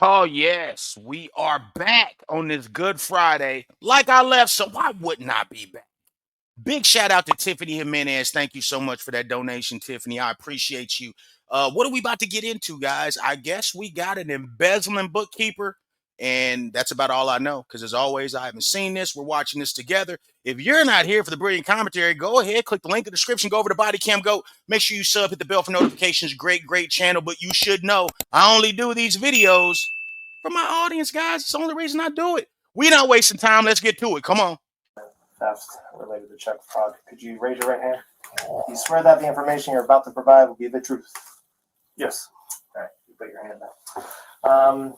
Oh, yes, we are back on this Good Friday like I left, so why wouldn't I be back? Big shout out to Tiffany Jimenez. Thank you so much for that donation, Tiffany. I appreciate you. What are we about to get into, guys? I guess we got an embezzling bookkeeper, and that's about all I know. Because as always, I haven't seen this. We're watching this together. If you're not here for the brilliant commentary, go ahead, click the link in the description, go over to Bodycam, go. Make sure you sub, hit the bell for notifications. Great channel, but you should know I only do these videos for my audience, guys. It's the only reason I do it. We're not wasting time. Let's get to it. Come on. Theft related to check fraud. Could you raise your right hand? Do you swear that the information you're about to provide will be the truth? Yes. All right, you put your hand down.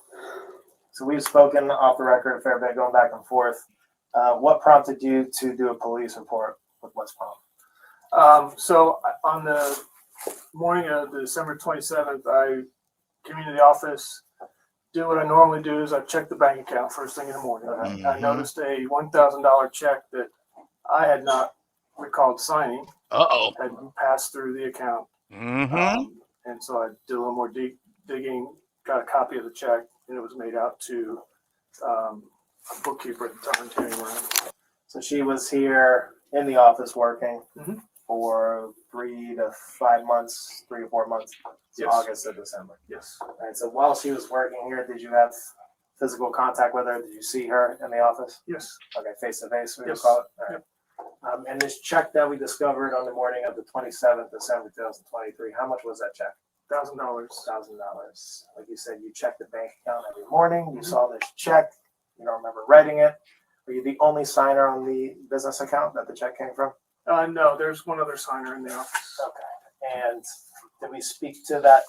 So we've spoken off the record a fair bit, going back and forth. What prompted you to do a police report with West Palm? So on the morning of December 27th, I came into the office. Do what I normally do is I check the bank account first thing in the morning. I noticed a $1,000 check that I had not recalled signing. Had passed through the account. And so I did a little more digging, got a copy of the check, and it was made out to a bookkeeper at the time, Tammy Brown. So she was here in the office working for 3 to 5 months, 3 to 4 months, Yes. August to December. Yes. All right, so while she was working here, did you have physical contact with her? Did you see her in the office? Yes. Okay, face to face, we Yes. call it. All right. And this check that we discovered on the morning of the 27th, December 2023, how much was that check? $1,000. $1,000. Like you said, you check the bank account every morning. You saw this check. You don't remember writing it. Were you the only signer on the business account that the check came from? No, there's one other signer in the office. Okay. And did we speak to that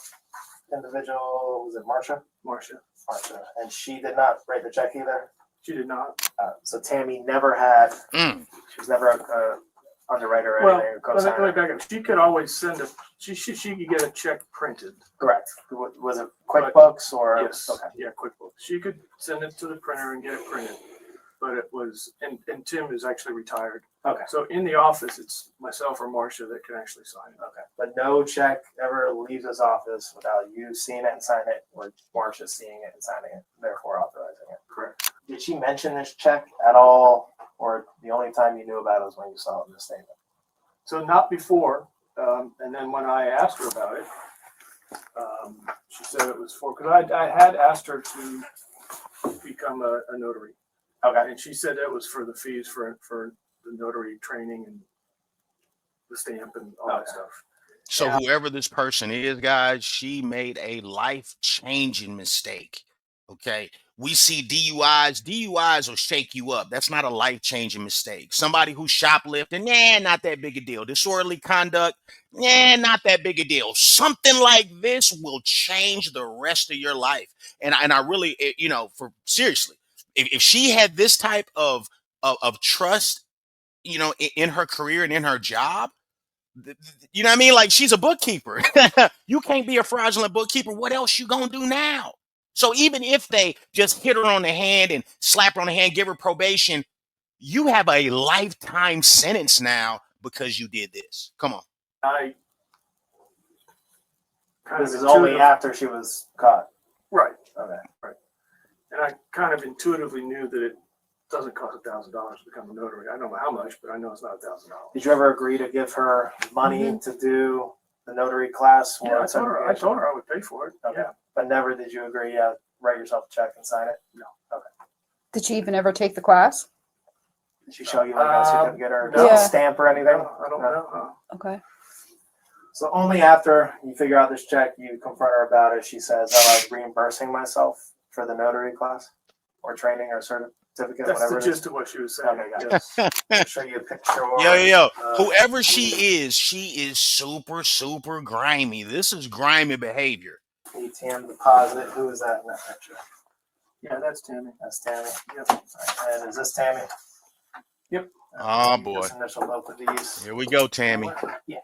individual? Was it Marcia? Marcia. Marcia. And she did not write the check either? She did not. So Tammy never had, she was never a underwriter or anything, or co-signer? Let me back up. She could always send she could get a check printed. Correct. Was it QuickBooks or? Yes. Okay. Yeah, QuickBooks. She could send it to the printer and get it printed. But it was, and Tim is actually retired. Okay. So in the office, it's myself or Marcia that can actually sign it. Okay. But no check ever leaves this office without you seeing it and signing it, or Marcia seeing it and signing it, therefore authorizing it. Correct. Did she mention this check at all, or the only time you knew about it was when you saw it in the statement? So not before, and then when I asked her about it, she said it was for, because I had asked her to become a notary. Okay. And she said that was for the fees for the notary training and the stamp and all that stuff. So whoever this person is, guys, she made a life-changing mistake. Okay. We see DUIs. DUIs will shake you up. That's not a life-changing mistake. Somebody who's shoplifting, not that big a deal. Disorderly conduct, not that big a deal. Something like this will change the rest of your life. And I really, for seriously, if she had this type of trust, in her career and in her job, you know what I mean? Like, she's a bookkeeper. You can't be a fraudulent bookkeeper. What else you gonna do now? So even if they just hit her on the hand and slap her on the hand, give her probation, you have a lifetime sentence now because you did this. Come on. This is only after she was caught. Right. Okay. Right. And I kind of intuitively knew that it doesn't cost $1,000 to become a notary. I don't know how much, but I know it's not $1,000. Did you ever agree to give her money to do the notary class? Yeah, I told her I would pay for it. Okay. Yeah. But never did you agree, write yourself a check and sign it? No. Okay. Did she even ever take the class? Did she show you like a certificate or Yeah. stamp or anything? I don't know. Okay. So only after you figure out this check, you confront her about it. She says, "I was reimbursing myself for the notary class or training or certificate, That's whatever." the gist of what she was saying. Okay, got Yes. I'll show you a picture. Yo. Whoever she is super grimy. This is grimy behavior. ATM deposit. Who is that in that picture? Yeah, that's Tammy. That's Tammy. Yep. Right. And is this Tammy? Yep. Oh, boy. Just initial both of these. Here we go, Tammy. Yeah.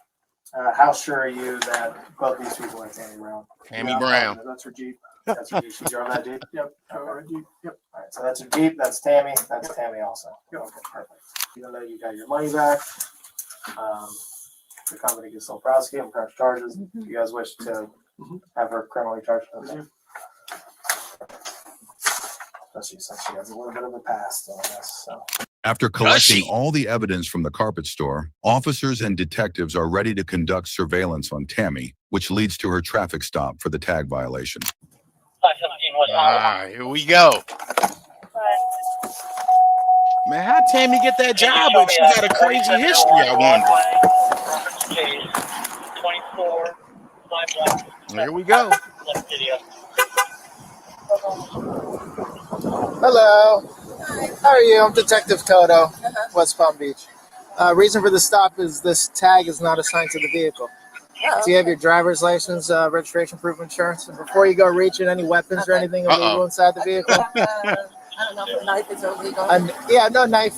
How sure are you that both these people are Tammy Brown? Tammy Brown. That's her Jeep. That's her Jeep. She drove that Jeep? Yep. Her Jeep. Yep. All right, so that's your Jeep. That's Tammy. That's Tammy also. Yep. Okay, perfect. Even though you got your money back, the company can still prosecute and press charges. If you guys wish to have her criminally charged. Okay. especially since she has a little bit of a past on this. So. After collecting she? all the evidence from the carpet store, officers and detectives are ready to conduct surveillance on Tammy, which leads to her traffic stop for the tag violation. Here we go. Man, how'd Tammy get that job? But she got a crazy history, I wonder. Here we go. Hello. How are you? I'm Detective Toto, West Palm Beach. Reason for the stop is this tag is not assigned to the vehicle. Do you have your driver's license, registration proof of insurance? And before you go reaching any weapons or anything illegal inside the vehicle? I don't know if a knife is illegal. Yeah, no knife.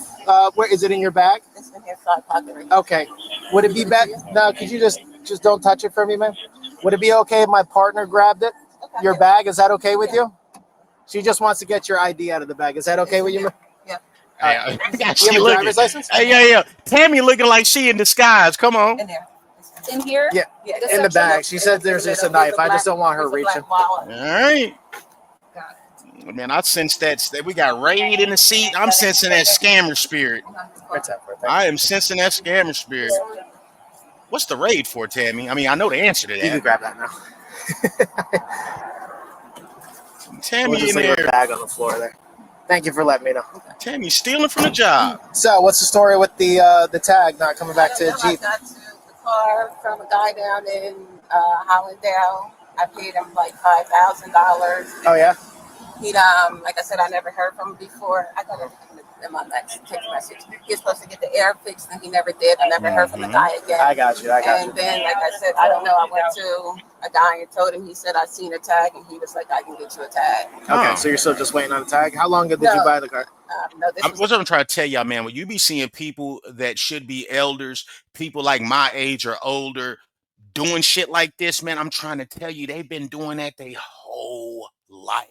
Where is it in your bag? It's in your side pocket. Right? Okay. Would it be better? No, could you just don't touch it for me, man? Would it be okay if my partner grabbed it? Okay. Your bag? Is that okay with you? She just wants to get your ID out of the bag. Is that okay with you? Yeah. Hey, You have a driver's license? Hey, yeah. Tammy looking like she in disguise. Come on. In there. In here? Yeah, Yeah. in the bag. She said there's just a knife. I just don't want her reaching. All right. Man, I sense that we got Raid in the seat. I'm sensing that scammer spirit. I am sensing that scammer spirit. What's the raid for, Tammy? I mean, I know the answer to that. You can grab that now. Tammy We'll just in leave her there. bag on the floor there. Thank you for letting me know. Tammy stealing from the job. So, what's the story with the tag not coming back to I Jeep? got to the car from a guy down in Hollandale. I paid him like $5,000. Oh yeah. He like I said, I never heard from him before. I got it in my text message. He was supposed to get the air fixed, and he never did. I never heard from the guy again. I got you. And then, like I said, I don't know. I went to a guy and told him. He said I seen a tag, and he was like, "I can get you a tag." Okay, so you're still just waiting on the tag. How long ago did you buy the car? No, this was What's I'm trying to tell y'all, man, when you be seeing people that should be elders, people like my age or older, doing shit like this, man, I'm trying to tell you, they've been doing that their whole life.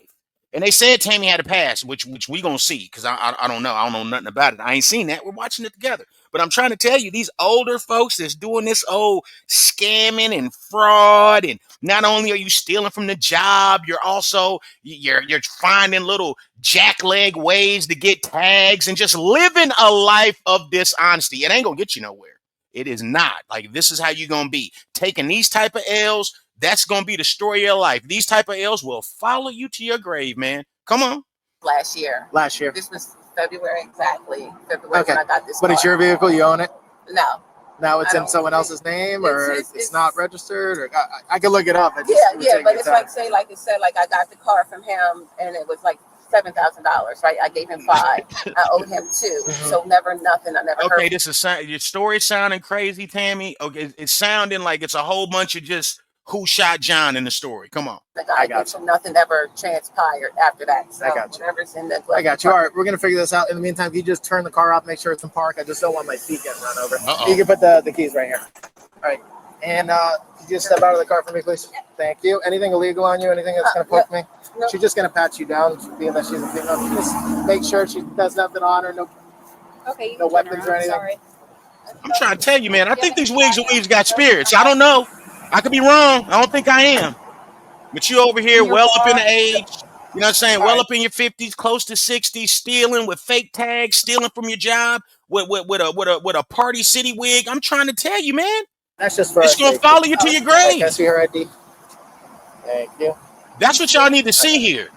And they said Tammy had a past, which we gonna see, because I don't know. I don't know nothing about it. I ain't seen that. We're watching it together. But I'm trying to tell you, these older folks that's doing this old scamming and fraud, and not only are you stealing from the job, you're also you're finding little jackleg ways to get tags and just living a life of dishonesty. It ain't gonna get you nowhere. It is not. Like, this is how you're gonna be. Taking these type of L's, that's gonna be the story of your life. These type of L's will follow you to your grave, man. Come on. last year. Last year. This was February, exactly. February Okay. when I got this But car. it's your vehicle. You own it. No. Now it's I in don't. someone else's name, or It's- it's not registered, or I can look it up. It just Yeah, would yeah, take but me it's time. like, say, like it said, like I got the car from him, and it was like $7,000, right? I gave him $5. I owed him $2. Mhm. So never nothing. I never Okay, heard. this is your story sounding crazy, Tammy. Okay, it's sounding like it's a whole bunch of just who shot John in the story. Come on. The guy I got did, so nothing ever transpired after that. So I got you. whatever's in the I got you. All right, we're gonna figure this out. In the meantime, you just turn the car off, make sure it's in park. I just don't want my feet getting run over. Uh-oh. You can put the keys right here. All right. And could you just step out of the car for me, please? Thank you. Anything illegal on you? Anything that's gonna poke me? No. She's just gonna pat you down, being that she's a female. Just make sure she does nothing on her. No. Okay. No weapons or anything? Sorry. I'm trying to tell you, man. I think these wigs and weaves got spirits. I don't know. I could be wrong. I don't think I am. But you over here, well up in the age. You know what I'm saying? Well up in your 50s, close to 60s, stealing with fake tags, stealing from your job with a Party City wig. I'm trying to tell you, man. That's just for It's our gonna safety. follow you to your All right, grave. can I see her ID? Thank you. That's what y'all need to see here.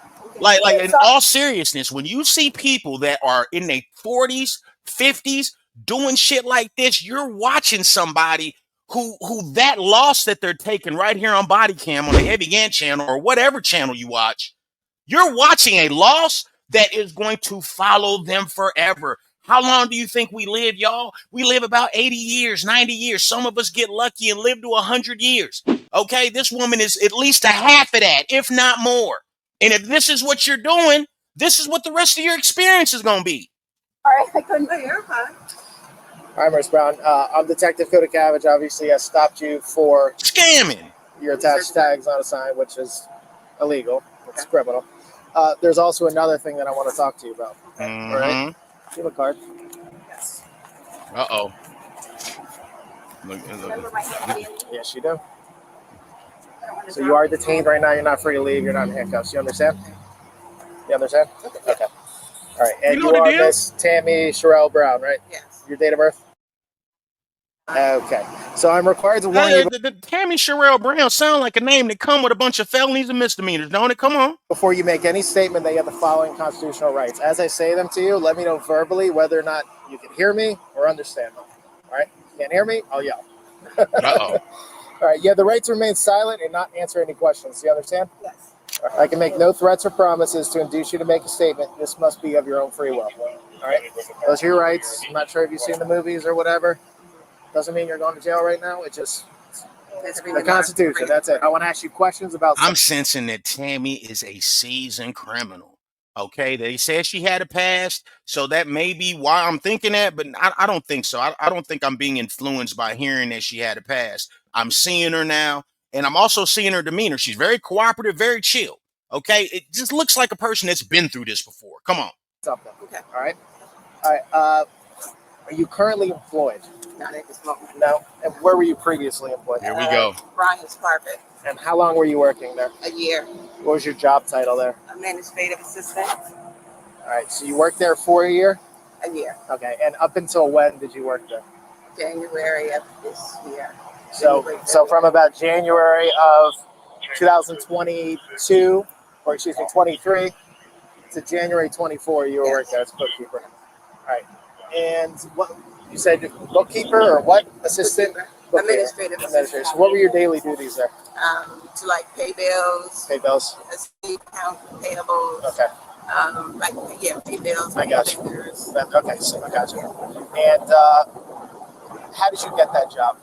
Like in all seriousness, when you see people that are in their 40s, 50s doing shit like this, you're watching somebody who that loss that they're taking right here on Bodycam on the Heavy Gantt channel or whatever channel you watch. You're watching a loss that is going to follow them forever. How long do you think we live, y'all? We live about 80 years, 90 years. Some of us get lucky and live to 100 years. Okay, this woman is at least a half of that, if not more. And if this is what you're doing, this is what the rest of your experience is going to be. All right, I couldn't do your fine. All right, Miss Brown. I'm Detective Cody Cabbage. Obviously, I stopped you for Scamming. your attached tags on a sign, which is illegal. It's criminal. There's also another thing that I want to talk to you about. All right? Do you have a card? Yes. Uh-oh. Remember my hand? Yes, you do. So you are detained right now. You're not free to leave. You're not in handcuffs. You understand? You understand? Okay. All right. And You know you the are deal? Miss Tammy Sherelle Brown, right? Yes. Your date of birth? Okay. So I'm required to warn you The Tammy Sherelle Brown sound like a name that come with a bunch of felonies and misdemeanors, don't it? Come on. before you make any statement that you have the following constitutional rights. As I say them to you, let me know verbally whether or not you can hear me or understand them. All right? You can't hear me? I'll yell. Uh-oh. All right. You have the right to remain silent and not answer any questions. Do you understand? Yes. I can make no threats or promises to induce you to make a statement. This must be of your own free will. All right? Those are your rights. I'm not sure if you've seen the movies or whatever. Doesn't mean you're going to jail right now. It just the Constitution. That's it. I want to ask you questions about I'm sensing that Tammy is a seasoned criminal. Okay, they said she had a past, so that may be why I'm thinking that, but I don't think so. I don't think I'm being influenced by hearing that she had a past. I'm seeing her now, and I'm also seeing her demeanor. She's very cooperative, very chill. Okay, it just looks like a person that's been through this before. Come on. something. Okay. All right. All right. Are you currently employed? Not at this moment. No. And where were you previously employed? Here we go. Brian's Carpet. And how long were you working there? A year. What was your job title there? Administrative assistant. All right. So you worked there for a year? A year. Okay. And up until when did you work there? January of this year. So from about January of 2022, or excuse me, 23 to January 24, you were working there as bookkeeper. All right. And what you said, bookkeeper or what? Assistant? Bookkeeper. Administrative assistant. So what were your daily duties there? To like pay bills, Pay bills. account payables. Okay. Pay bills. I got you. vendors. Okay, so I got you. And how did you get that job?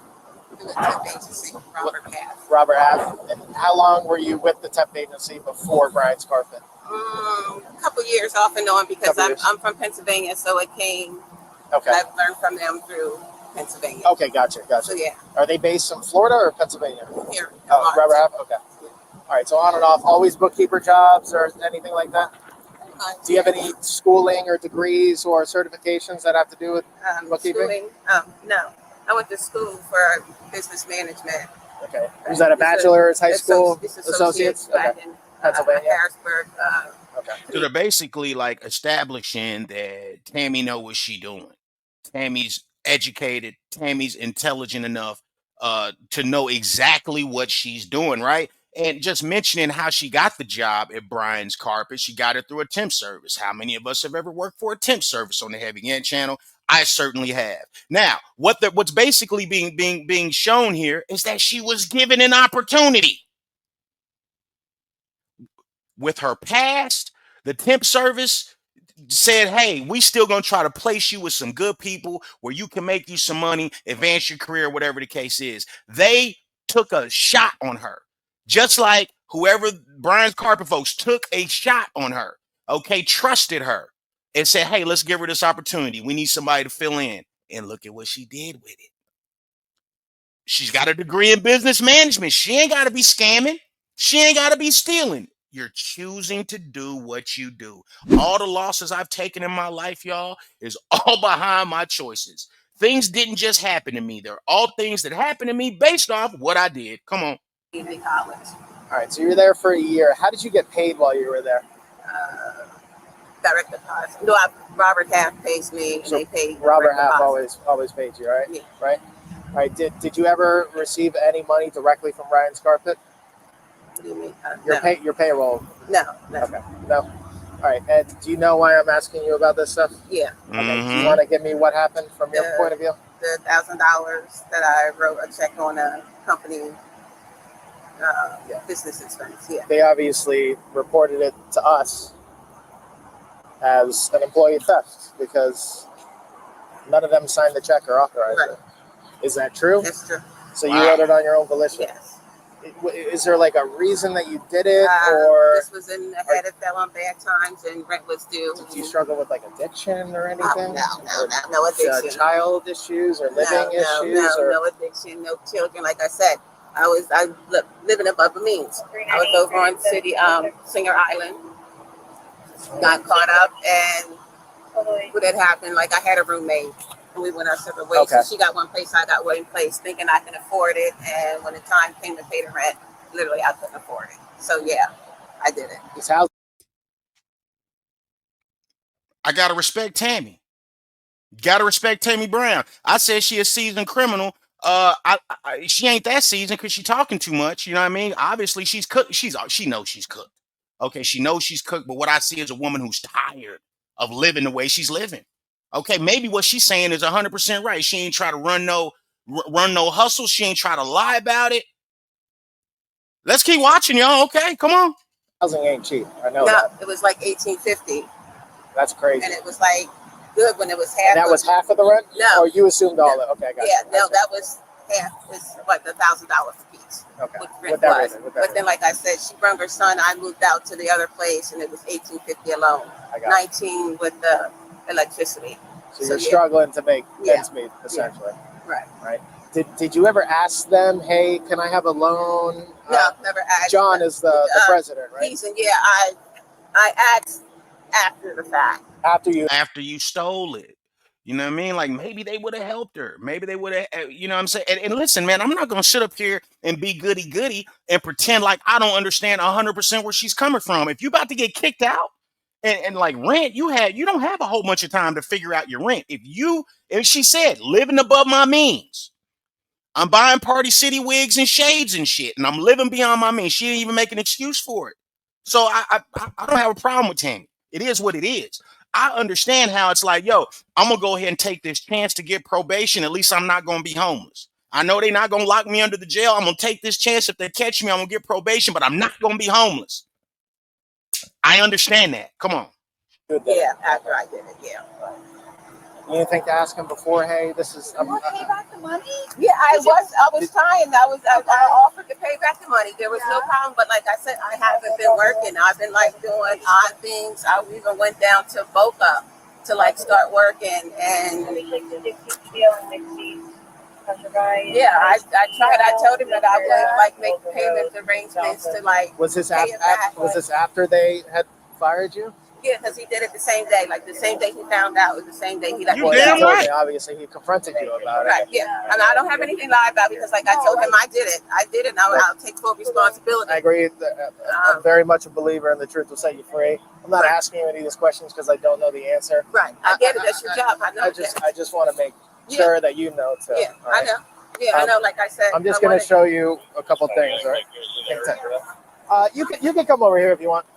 Through the temp agency, Robert Path. Robert Half. And how long were you with the temp agency before Brian's Carpet? A couple years off and on because Couple years. I'm from Pennsylvania, so it came. Okay. I've learned from them through Pennsylvania. Okay, gotcha. So yeah, Are they based in Florida or Pennsylvania? here. Oh, Robert Half? Okay. All right, so on and off, always bookkeeper jobs or anything like that? Do you have any schooling or degrees or certifications that have to do with bookkeeping? Schooling? No. I went to school for business management. Okay. Was that a bachelor's, high school, It's associates? back Okay. in Pennsylvania? Harrisburg. Okay. So they're basically like establishing that Tammy know what she doing. Tammy's educated. Tammy's intelligent enough to know exactly what she's doing, right? And just mentioning how she got the job at Brian's Carpet, she got it through a temp service. How many of us have ever worked for a temp service on the Heavy Gantt channel? I certainly have. Now, what's basically being shown here is that she was given an opportunity. With her past, the temp service said, hey, we still gonna try to place you with some good people where you can make you some money, advance your career, whatever the case is. They took a shot on her, just like whoever Brian's Carpet folks took a shot on her, okay, trusted her and said, hey, let's give her this opportunity. We need somebody to fill in. And look at what she did with it. She's got a degree in business management. She ain't got to be scamming. She ain't got to be stealing. You're choosing to do what you do. All the losses I've taken in my life, y'all, is all behind my choices. Things didn't just happen to me. They're all things that happened to me based off what I did. Come on. Evening college. All right, so you were there for a year. How did you get paid while you were there? Direct deposit. No, Robert Half pays me, and So they pay. Robert direct Half deposit. always paid you, right? Yeah. Right? All right, did you ever receive any money directly from Brian's Carpet? What do you mean? Your payroll? No. Okay, no. All right, and do you know why I'm asking you about this stuff? Yeah. Okay, do you want to give me what happened from your point of view? The $1,000 that I wrote a check on a company business expense. Yeah. They obviously reported it to us as an employee theft because none of them signed the check or authorized Right. it. Is that true? That's true. So you wrote it on your own volition? Yes. Is there like a reason that you did it, or This was in the head. It fell on bad times, and rent was due. did you struggle with like addiction or anything? No addiction. Child issues or living issues? No addiction, no children. Like I said, I living above the means. I was over on Singer Island, got caught up, and what had happened, like I had a roommate, and we went our separate ways. Okay. So she got one place, I got one place, thinking I can afford it, and when the time came to pay the rent, literally I couldn't afford it. So yeah, I did it. His house. I gotta respect Tammy. Gotta respect Tammy Brown. I said she a seasoned criminal. She ain't that seasoned because she talking too much. You know what I mean? Obviously, she's cooked. She knows she's cooked. Okay, she knows she's cooked. But what I see is a woman who's tired of living the way she's living. Okay, maybe what she's saying is 100% right. She ain't try to run no hustle. She ain't try to lie about it. Let's keep watching, y'all. Okay, come on. Housing ain't cheap. I know No, that. it was like 1850, That's crazy. and it was like good when it was half. And that was half of the rent? No. Or you assumed all of it? Okay, I got Yeah, you. no, that was half. Was what, $1,000 a piece. Okay. What the rent With was. everything, But then, like I said, she brought her son. I moved out to the other place, and it was 1850 alone. I got 19 with the electricity. So you're yeah. struggling to make Yeah. ends meet, essentially. Right. Did you ever ask them, hey, can I have a loan? No, never asked. John is the president, right? He's, yeah, I asked after the fact. After You stole it. You know what I mean? Like maybe they would have helped her. Maybe they would have, you know what I'm saying? And listen, man, I'm not going to sit up here and be goody goody and pretend like I don't understand 100% where she's coming from. If you about to get kicked out and like rent, you don't have a whole bunch of time to figure out your rent. If she said living above my means, I'm buying Party City wigs and shades and shit, and I'm living beyond my means. She didn't even make an excuse for it. So I don't have a problem with Tammy. It is what it is. I understand how it's like, yo, I'm gonna go ahead and take this chance to get probation. At least I'm not gonna be homeless. I know they're not gonna lock me under the jail. I'm gonna take this chance. If they catch me, I'm gonna get probation, but I'm not gonna be homeless. I understand that. Come on. Yeah, after I did it, yeah. You didn't think to ask him before, hey, this is... You want to pay back the money? Yeah, I was trying. I offered to pay back the money. There was no problem, but like I said, I haven't been working. I've been like doing odd things. I even went down to Boca to like start working, and yeah, I tried. I told him that I would like make payment arrangements to like. Was this pay it back. was this after they had fired you? Yeah, because he did it the same day. Like the same day he found out was the same day he left. You damn he told right. me, obviously, he confronted you about Right, it. yeah. And I don't have anything to lie about because, like I told him, I did it. I did it, and I'll take full responsibility. I agree. I'm very much a believer in the truth will set you free. I'm not asking you any of these questions because I don't know the answer. Right, I get it. That's your job. I know. I just want to make sure that you know too. Yeah, all right? I know. Yeah, I know. Like I said, I'm just going to show you a couple things, all right? You can come over here if you want.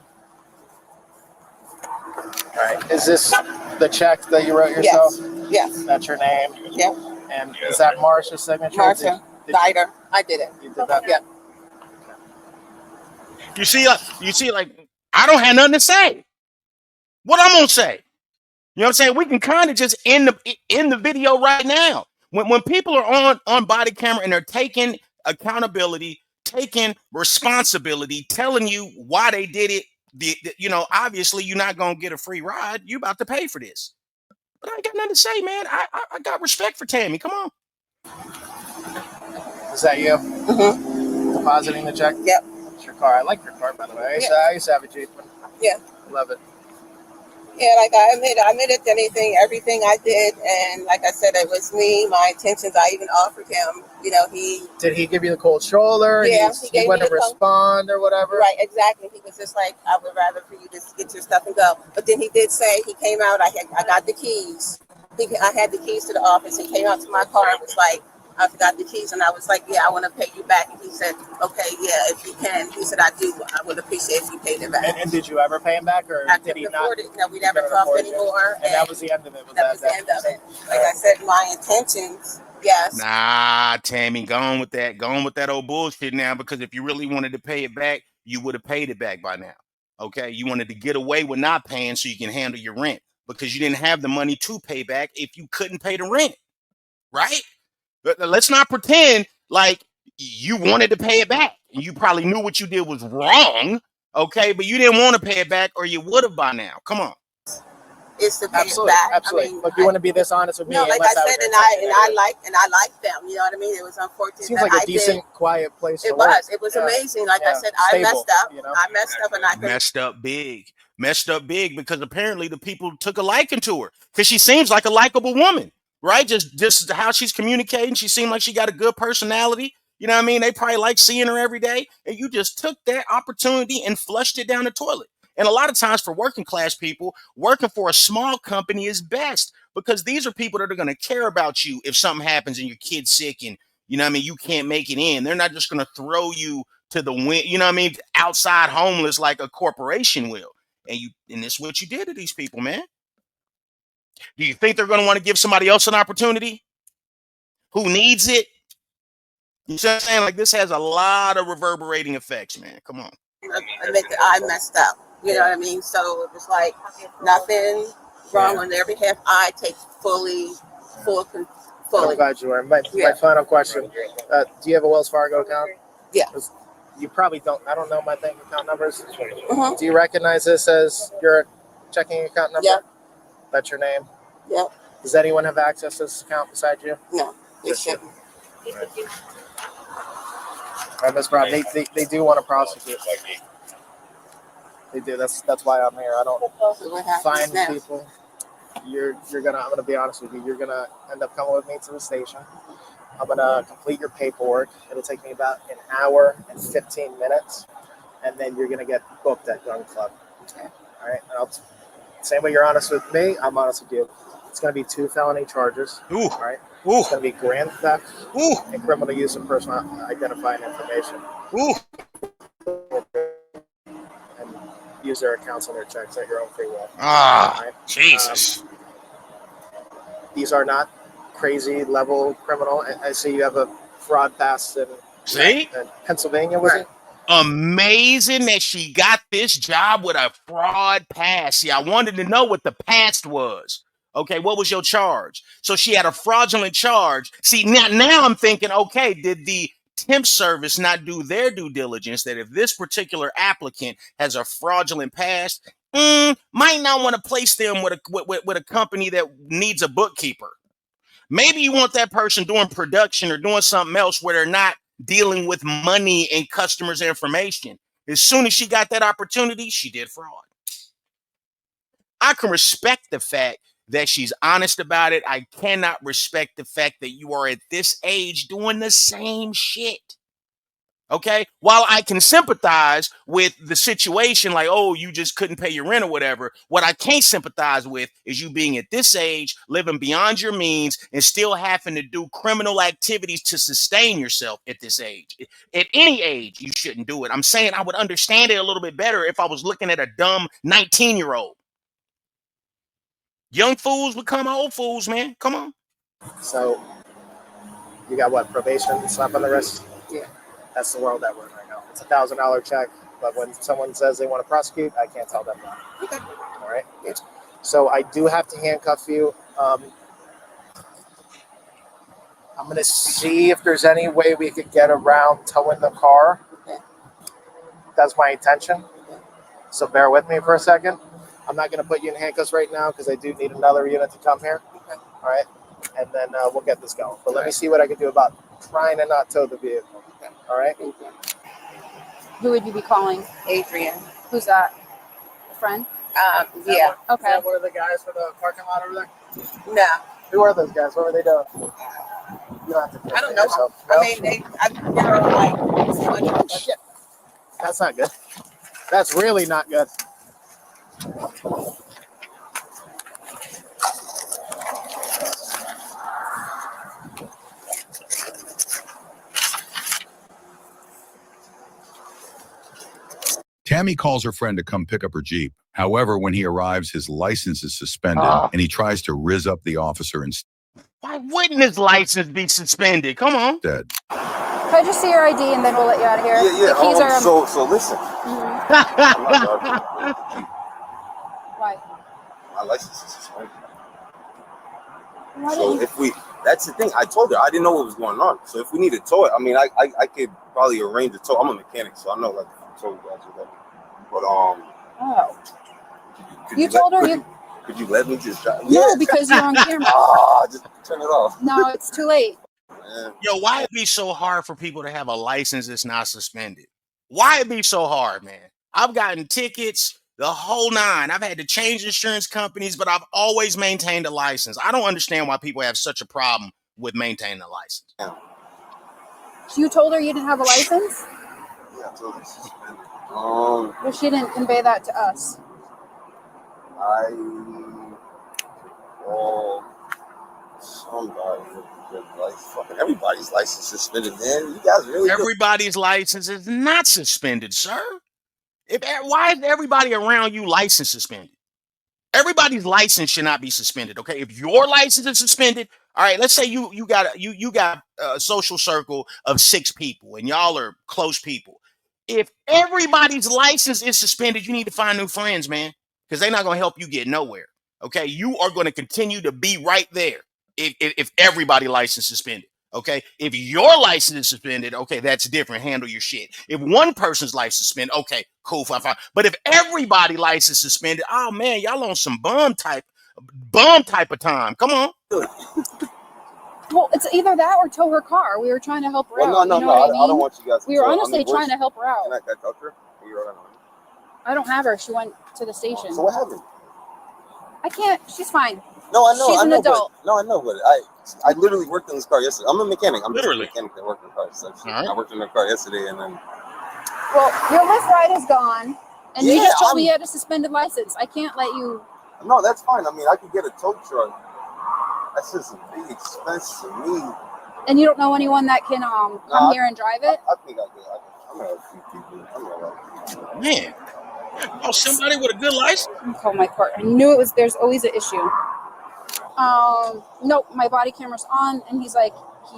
All right. Is this the check that you wrote yourself? Yes. That's your name? Yep. And is that Marsha's signature? Marsha Dieter. I did it. You did that? Yeah. You see, like I don't have nothing to say. What I'm gonna say? You know what I'm saying? We can kind of just end the video right now. When people are on body camera and they're taking accountability, taking responsibility, telling you why they did it. Obviously you're not gonna get a free ride. You about to pay for this. But I ain't got nothing to say, man. I got respect for Tammy. Come on. Is that you? Mm-hmm. Depositing the check? Yep. It's your car. I like your car, by the way. I used to have a Jeep. Yeah. Love it. Yeah, like I admitted everything I did, and like I said, it was me, my intentions. I even offered him, Did he give you the cold shoulder? Yeah, he wouldn't respond or whatever? Right, exactly. He was just like, I would rather for you to get your stuff and go. But then he did say, he came out, I got the keys. I had the keys to the office. He came out to my car and was like, I forgot the keys. And I was like, yeah, I want to pay you back. And he said, okay, yeah, if you can. He said, I would appreciate if you paid it back. And did you ever pay him back, or did he not? No, we never talked anymore. And that was the end of it. That was the end of it. Like I said, my intentions, yes. Nah, Tammy, go on with that. Go on with that old bullshit now, because if you really wanted to pay it back, you would have paid it back by now. Okay? You wanted to get away with not paying so you can handle your rent, because you didn't have the money to pay back if you couldn't pay the rent. Right? But let's not pretend like you wanted to pay it back. And you probably knew what you did was wrong. Okay? But you didn't want to pay it back, or you would have by now. Come on. Is to pay it back. Absolutely. I mean, Look, you want to be this honest with me. No, like I said, and I like them. You know what I mean? It was unfortunate. Seems like a decent, quiet place to work. It was amazing. Like I said, I messed up. I messed up, and I messed up big. Messed up big because apparently the people took a liking to her, because she seems like a likable woman, right? Just how she's communicating. She seemed like she got a good personality. You know what I mean? They probably like seeing her every day, and you just took that opportunity and flushed it down the toilet. And a lot of times for working class people, working for a small company is best because these are people that are going to care about you if something happens and your kid's sick and, you know what I mean, you can't make it in. They're not just going to throw you to the wind, you know what I mean, outside homeless like a corporation will. And this is what you did to these people, man. Do you think they're going to want to give somebody else an opportunity who needs it? You see what I'm saying? Like, this has a lot of reverberating effects, man. Come on. I messed up. You know what I mean? So it was like nothing wrong on their behalf. I take fully. I'm glad you were. My final question: do you have a Wells Fargo account? Yeah. You probably don't. I don't know my bank account numbers. Do you recognize this as your checking account number? Yeah. That's your name? Yeah. Does anyone have access to this account besides you? No, they shouldn't. Right. All right, Ms. Brown, they do want to prosecute. They do. That's why I'm here. I don't find people. I'm gonna be honest with you. You're gonna end up coming with me to the station. I'm gonna complete your paperwork. It'll take me about an hour and 15 minutes, and then you're gonna get booked at Gun Club. Okay. All right. Same way you're honest with me, I'm honest with you. It's gonna be 2 felony charges. Ooh. All right. Ooh. It's gonna be grand theft Ooh. and criminal use of personal identifying information. Ooh. And use their accounts and their checks at your own free will. Ah, right? Jesus. These are not crazy level criminal. I see you have a fraud pass in Pennsylvania, was it? Amazing that she got this job with a fraud pass. See, I wanted to know what the past was. Okay, what was your charge? So she had a fraudulent charge. See, now I'm thinking, okay, did the temp service not do their due diligence that if this particular applicant has a fraudulent past, might not want to place them with a company that needs a bookkeeper. Maybe you want that person doing production or doing something else where they're not dealing with money and customers' information. As soon as she got that opportunity, she did fraud. I can respect the fact that she's honest about it. I cannot respect the fact that you are at this age doing the same shit. Okay, while I can sympathize with the situation, like, oh, you just couldn't pay your rent or whatever, what I can't sympathize with is you being at this age, living beyond your means, and still having to do criminal activities to sustain yourself at this age. At any age, you shouldn't do it. I'm saying I would understand it a little bit better if I was looking at a dumb 19-year-old. Young fools become old fools, man. Come on. So, you got what? Probation, slap on the wrist? Yeah. That's the world that we're in right now. It's $1,000 check, but when someone says they want to prosecute, I can't tell them that. Okay. All right? Yeah. So I do have to handcuff you. I'm going to see if there's any way we could get around towing the car. Okay. That's my intention. Okay. So bear with me for a second. I'm not going to put you in handcuffs right now because I do need another unit to come here. Okay. All right? And then we'll get this going. But let me see what I can do about trying to not tow the vehicle. All right. Who would you be calling? Adrian. Who's that? A friend? Yeah. Okay. Is that one of the guys for the parking lot over there? No. Who are those guys? What were they doing? You don't have to. I don't know. Yourself. No? I mean, they're like so much. That's not good. That's really not good. Tammy calls her friend to come pick up her Jeep. However, when he arrives, his license is suspended, and he tries to rizz up the officer instead. Why wouldn't his license be suspended? Come on. Could I just see your ID and then we'll let you out of here? Yeah. The keys are, So listen. Why? My license is suspended. Why So if that's the thing. I told her I didn't know what was going on. So if we need to tow it, I mean, I could probably arrange a tow. I'm a mechanic, so I know like tow guys or whatever. But Oh. could You told her you. Could you let me just drive? No, because you're on camera. Just turn it off. No, it's too late. Man. Yo, why it be so hard for people to have a license that's not suspended? Why it be so hard, man? I've gotten tickets, the whole nine. I've had to change insurance companies, but I've always maintained a license. I don't understand why people have such a problem with maintaining a license. Yeah. You told her you didn't have a license? Yeah, I told her it's suspended. But she didn't convey that to us. Somebody with a good license. Fucking everybody's license suspended, man. You guys really good. Everybody's license is not suspended, sir. Why is everybody around you license suspended? Everybody's license should not be suspended. Okay, if your license is suspended, all right. Let's say you got a social circle of 6 people, and y'all are close people. If everybody's license is suspended, you need to find new friends, man, because they're not going to help you get nowhere. Okay, you are going to continue to be right there if everybody license suspended. Okay, if your license is suspended, okay, that's different. Handle your shit. If one person's license suspended, okay, cool, fine. But if everybody license suspended, oh man, y'all on some bum type of time. Come on. Well, it's either that or tow her car. We were trying to help her Well, out. no, you know what I mean? I don't want you guys to We were tell- honestly trying to help her out. Can I talk to her? Are you all right? I don't have her. She went to the station. So what happened? I can't. She's fine. No, I know. She's I an know, adult. But I literally worked in this car yesterday. I'm a mechanic. I'm Literally. just a mechanic that worked in the car. So right. I worked in the car yesterday, and then Well, your Lyft ride is gone, and you Yeah, just told me you had a suspended license. I can't let you. no, that's fine. I mean, I could get a tow truck. That's just a big expense to me. And you don't know anyone that can come here and drive it. I think I could. I'm gonna have a few people. I'm gonna Man, oh, somebody with a good license. Call my court. I knew it was. There's always an issue. Nope, my body camera's on, and he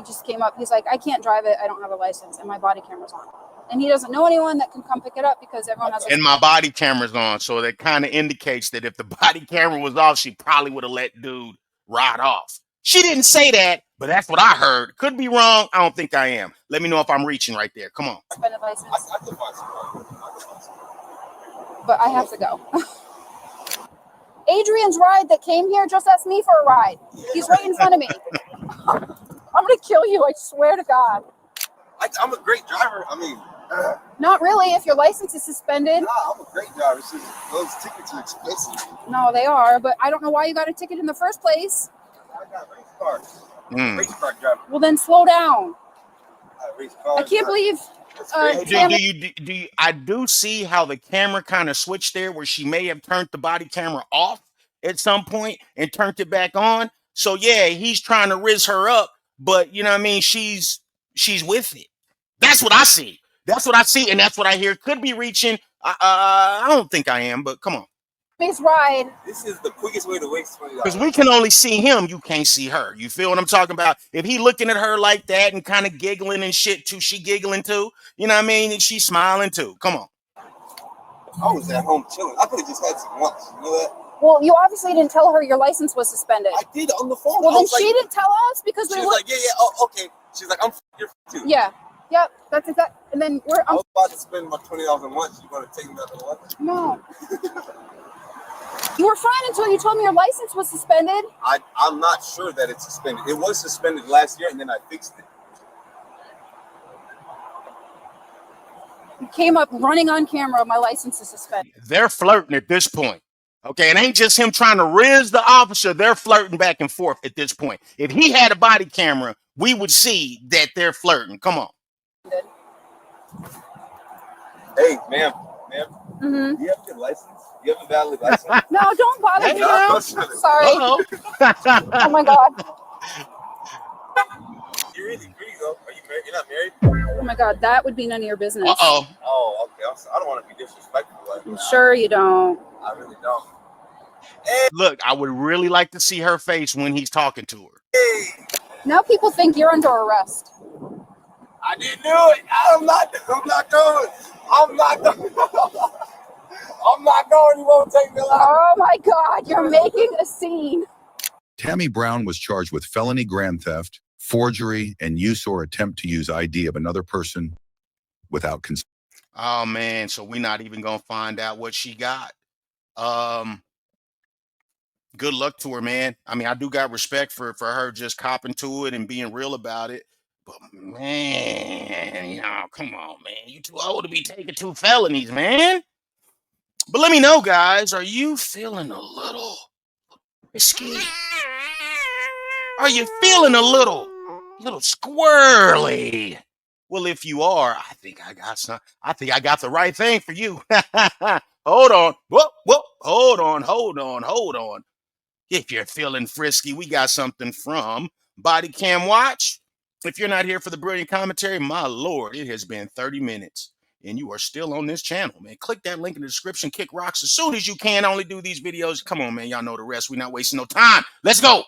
just came up. He's like, I can't drive it. I don't have a license, and my body camera's on. And he doesn't know anyone that can come pick it up because everyone has. And my body camera's on, so that kind of indicates that if the body camera was off, she probably would have let dude ride off. She didn't say that, but that's what I heard. Could be wrong. I don't think I am. Let me know if I'm reaching right there. Come on. Suspended license, I could find somebody. but I have to go. Adrian's ride that came here just asked me for a ride. He's right in front of me. I'm gonna kill you. I swear to God. I'm a great driver. I mean, Not really. If your license is suspended. I'm a great driver. It's just, those tickets are expensive. No, they are. But I don't know why you got a ticket in the first place. I got race cars. Mm. Race car driver. Well, then slow down. I got race cars. I can't believe. That's crazy. Do you? I do see how the camera kind of switched there, where she may have turned the body camera off at some point and turned it back on. So yeah, he's trying to riz her up, but you know what I mean. She's with it. That's what I see. That's what I see, and that's what I hear. Could be reaching. I don't think I am, but come on. This ride. This is the quickest way to waste $20. Because we can only see him, you can't see her. You feel what I'm talking about? If he looking at her like that and kind of giggling and shit too, she giggling too. You know what I mean? And she's smiling too. Come on. I was at home chilling. I could have just had some lunch. You know that? Well, you obviously didn't tell her your license was suspended. I did on the phone. Well, I then was like, she didn't tell us because she we was were. like, yeah. Oh, okay. She's like, you're too. Yeah. Yep. That's exact. And then I was about to spend my $20 on lunch. You want to take me out to lunch? No. You were fine until you told me your license was suspended. I'm not sure that it's suspended. It was suspended last year, and then I fixed it. You came up running on camera. My license is suspended. They're flirting at this point. Okay, it ain't just him trying to riz the officer. They're flirting back and forth at this point. If he had a body camera, we would see that they're flirting. Come on. Hey, ma'am. Mm-hmm. Do you have your license? Do you have a valid license? No, don't bother me now. No, Sorry. Uh-oh. Oh my God. You're really pretty, though. Are you married? You're not married? Oh my God. That would be none of your business. Uh-oh. Oh, okay. I don't want to be disrespectful. I'm sure you don't. I really don't. Look, I would really like to see her face when he's talking to her. Hey, Now people think you're under arrest. I didn't do it. I'm not going. I'm not going. You won't take me alive. Oh my God. You're making a scene. Tammy Brown was charged with felony grand theft, forgery, and use or attempt to use ID of another person without consent. Oh man, so we're not even gonna find out what she got. Good luck to her, man. I mean, I do got respect for her just copping to it and being real about it. But man, come on, man. You too old to be taking 2 felonies, man. But let me know, guys. Are you feeling a little risky? Are you feeling a little squirrely? Well, if you are, I think I got some. I think I got the right thing for you. Hold on. Whoop, whoop. Hold on. Hold on. Hold on. If you're feeling frisky, we got something from Bodycam Watch. If you're not here for the brilliant commentary, my Lord, it has been 30 minutes and you are still on this channel, man. Click that link in the description. Kick rocks as soon as you can. Only do these videos. Come on, man. Y'all know the rest. We're not wasting no time. Let's go.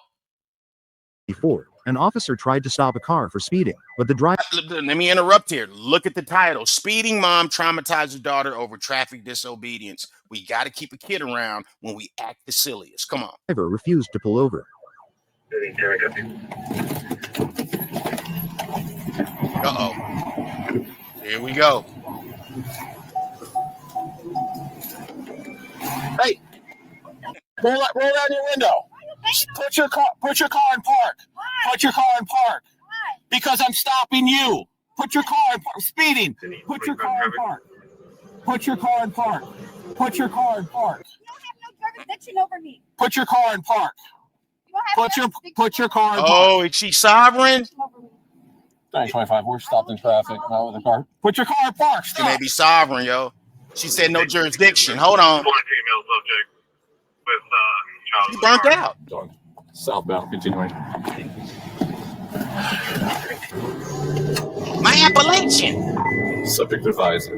Before, an officer tried to stop a car for speeding, but the driver... Let me interrupt here. Look at the title. Speeding mom traumatizes daughter over traffic disobedience. We got to keep a kid around when we act the silliest. Come on. Driver refused to pull over. Uh-oh. Here we go. Hey, roll down your window. Put your car in park. Put your car in park. Because I'm stopping you. Put your car in park. Speeding. Put your car in park. Put your car in park. Put your car in park. You don't have no jurisdiction over me. Put your car in park. Put your car in park. Oh, is she sovereign? 925. We're stopped in traffic. Not with a car. Put your car in park. She may be sovereign, yo. She said no jurisdiction. Hold on. She burnt out. Southbound, continuing. My Appalachian. Subject advised.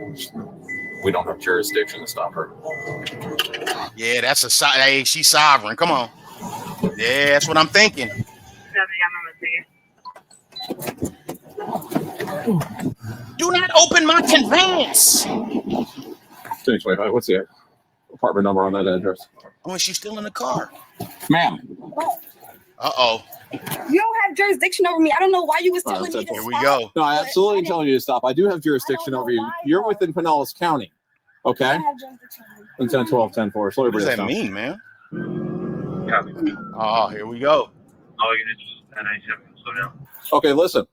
We don't have jurisdiction to stop her. Yeah, that's a hey, she's sovereign. Come on. Yeah, that's what I'm thinking. Do not open my conveyance. 1025. What's the apartment number on that address? Oh, is she still in the car? Ma'am. Uh-oh. You don't have jurisdiction over me. I don't know why you was telling me to Here we stop. go. No, I absolutely telling you to stop. I do have jurisdiction over you. You're within Pinellas County. Okay? I have jurisdiction over you. 10, 12, 10, 4. What does that mean, man? Oh, here we go. Okay, listen.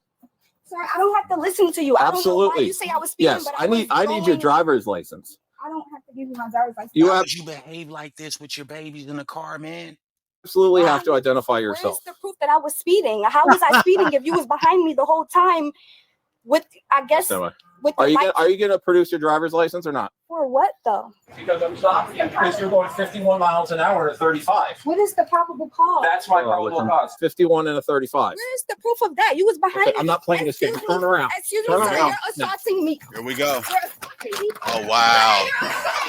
Sir, I don't have to listen to you. I don't know why Absolutely. you say I was speeding, Yes, but I need your driver's license. I don't have to give you my driver's license. You Why have would you behave like this with your babies in the car, man? absolutely have to identify yourself. Where's the proof that I was speeding? How was I speeding if you was behind me the whole time with, I guess, Stand by. with the Are light? you gonna produce your driver's license or not? For what though? Because I'm stopping. Because you're going 51 miles an hour to 35. What is the probable cause? That's my probable cause. 51 and a 35. Where's the proof of that? You was behind Okay, me. I'm not playing this game. Excuse me. Turn around. Excuse Turn me, sir. around. You're assaulting me. Here we go. You're assaulting me. Oh, wow.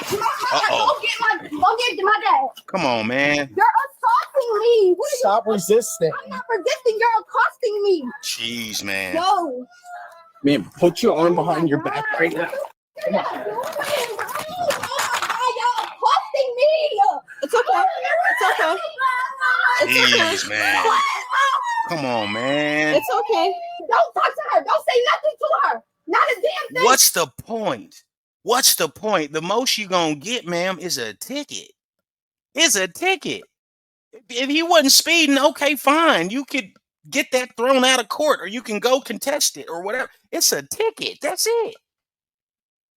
Go get my dad. Come on, man. You're assaulting me. What are Stop resisting. I'm not resisting. You're accosting me. Jeez, man. No. Man, put your arm behind your back right now. Come on. Y'all accosting me. It's okay. It's okay. Jeez, man. Come on, man. It's okay. Don't talk to her. Don't say nothing to her. Not a damn thing. What's the point? What's the point? The most you gonna get, ma'am, is a ticket. It's a ticket. If he wasn't speeding, okay, fine. You could get that thrown out of court, or you can go contest it, or whatever. It's a ticket. That's it.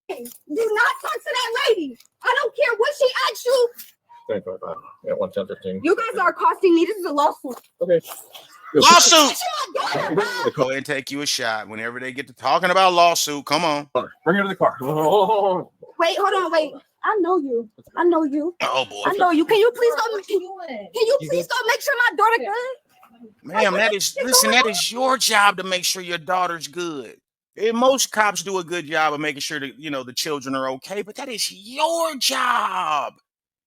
Do not talk to that lady. I don't care what she asks you. Yeah, 110, 15. You guys are accosting me. This is a lawsuit. Okay. Lawsuit. Bring her to the Go car. ahead and take you a shot. Whenever they get to talking about lawsuit, come on. Bring her to the car. Oh. Wait, hold on, wait. I know you. I know you. Oh boy, I know you. Can you please go? Can you please go make sure my daughter good? ma'am, that is listen. That is your job to make sure your daughter's good. And most cops do a good job of making sure that the children are okay, but that is your job.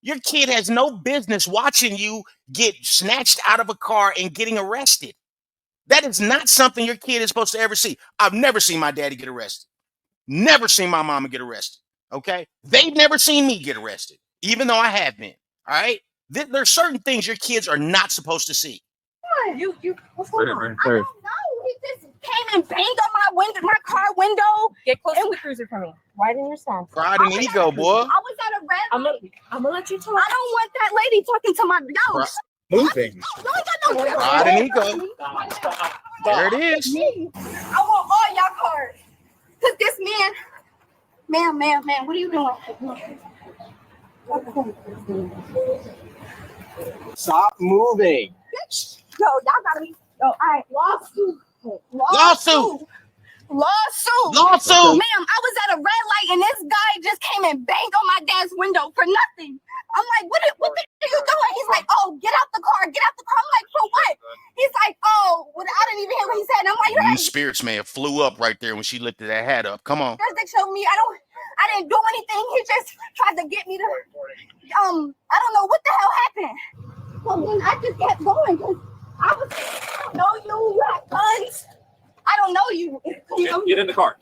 Your kid has no business watching you get snatched out of a car and getting arrested. That is not something your kid is supposed to ever see. I've never seen my daddy get arrested. Never seen my mama get arrested. Okay? They've never seen me get arrested, even though I have been. All right? There's certain things your kids are not supposed to see. You, what's going on? Right I there. don't know. He just came and banged on my window, my car window. Get close to the cruiser for me. Widen your sound. Pride and ego, boy. I was at a red I'm light. gonna let you talk. I don't want that lady talking to my dog. Moving. Pride and ego. There it is. I want all y'all cards. Cause this man, what are you doing? Stop moving. Yo, y'all gotta be. Yo, all right, lawsuit. Lawsuit. Lawsuit. Lawsuit. Ma'am, I was at a red light and this guy just came and banged on my dad's window for nothing. I'm like, what the are you doing? He's like, oh, get out the car, get out the car. I'm like, for what? He's like, oh, well, I didn't even hear what he said. And I'm like, you had Spirits may have flew up right there when she lifted that hat up. Come on. jurisdiction on me. I didn't do anything. He just tried to get me to I don't know what the hell happened. Well, then I just kept going because I don't know you have guns. I don't know you. Get in the car.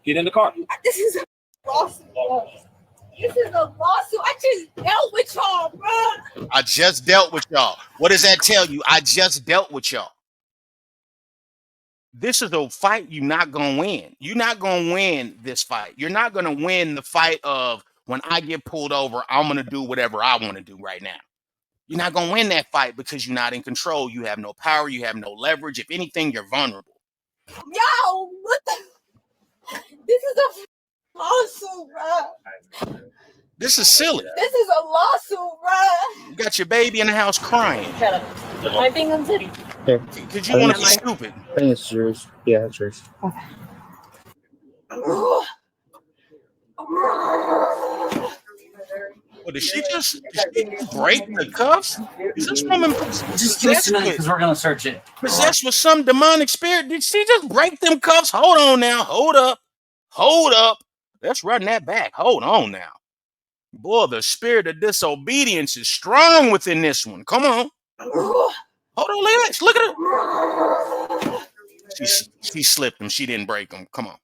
Get in the car. This is a lawsuit. This is a lawsuit. I just dealt with y'all, bro. I just dealt with y'all. What does that tell you? I just dealt with y'all. This is a fight you're not going to win. You're not going to win this fight. You're not going to win the fight of when I get pulled over, I'm going to do whatever I want to do right now. You're not going to win that fight because you're not in control. You have no power. You have no leverage. If anything, you're vulnerable. Yo, what the? This is a lawsuit, bro. This is silly. This is a lawsuit, bro. You got your baby in the house crying. Shut up. Am I being unsafe? Because you want to be stupid. I think it's yours. Yeah, it's yours. Well, did she break the cuffs? Is this woman Just give us tonight because we're gonna search it. possessed with some demonic spirit? Did she just break them cuffs? Hold on now. Hold up. Hold up. Let's run that back. Hold on now. Boy, the spirit of disobedience is strong within this one. Come on. Hold on, look at this. Look at her. She slipped them. She didn't break them. Come on.